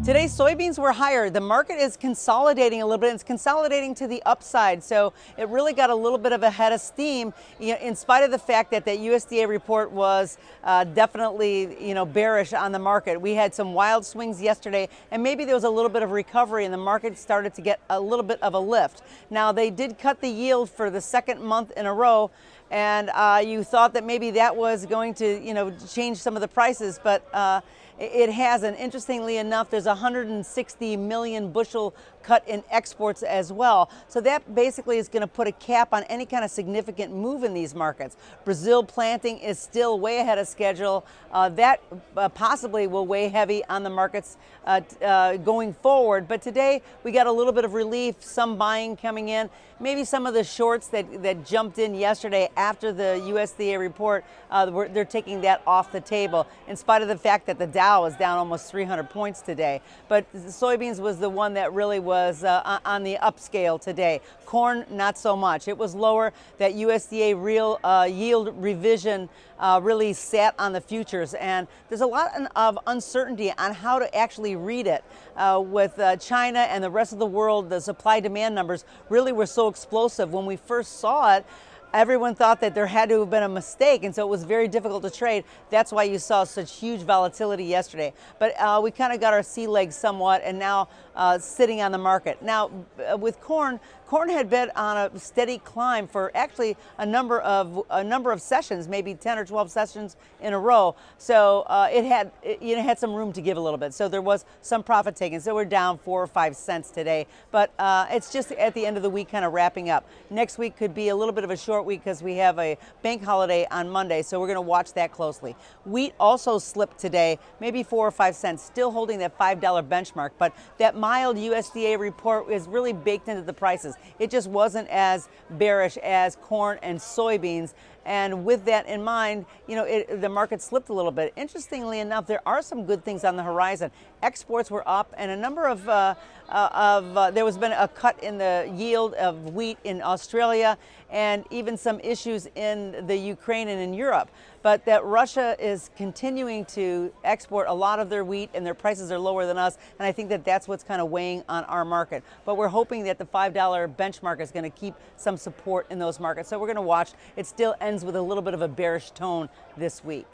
Today, soybeans were higher. The market is consolidating a little bit. It's consolidating to the upside, so it really got a little bit of a head of steam, in spite of the fact that that USDA report was definitely, bearish on the market. We had some wild swings yesterday, and maybe there was a little bit of recovery, and the market started to get a little bit of a lift. Now, they did cut the yield for the second month in a row, and you thought that maybe that was going to, change some of the prices, but it hasn't. Interestingly enough, there's 160 million bushel cut in exports as well. So that basically is going to put a cap on any kind of significant move in these markets. Brazil planting is still way ahead of schedule. That possibly will weigh heavy on the markets going forward. But today we got a little bit of relief, some buying coming in. Maybe some of the shorts that jumped in yesterday after the USDA report, they're taking that off the table, in spite of the fact that the Dow is down almost 300 points today. But the soybeans was the one that really was on the upscale today. Corn, not so much. It was lower. That USDA real yield revision really sat on the futures, and there's a lot of uncertainty on how to actually read it. With China and the rest of the world, the supply-demand numbers really were so explosive. When we first saw it, everyone thought that there had to have been a mistake, and so it was very difficult to trade. That's why you saw such huge volatility yesterday. But we kind of got our sea legs somewhat, and now sitting on the market. Now, with corn had been on a steady climb for actually a number of sessions, maybe 10 or 12 sessions in a row. So it had some room to give a little bit. So there was some profit taken. So we're down 4 or 5 cents today. But it's just at the end of the week, kind of wrapping up. Next week could be a little bit of a short week because we have a bank holiday on Monday. So we're going to watch that closely. Wheat also slipped today, maybe 4 or 5 cents, still holding that $5 benchmark. But that mild USDA report is really baked into the prices. It just wasn't as bearish as corn and soybeans. And with that in mind, the market slipped a little bit. Interestingly enough, there are some good things on the horizon. Exports were up, and a number of there has been a cut in the yield of wheat in Australia, and even some issues in the Ukraine and in Europe. But that Russia is continuing to export a lot of their wheat, and their prices are lower than us, and I think that that's what's kind of weighing on our market. But we're hoping that the $5 benchmark is going to keep some support in those markets. So we're going to watch. It still ends with a little bit of a bearish tone this week.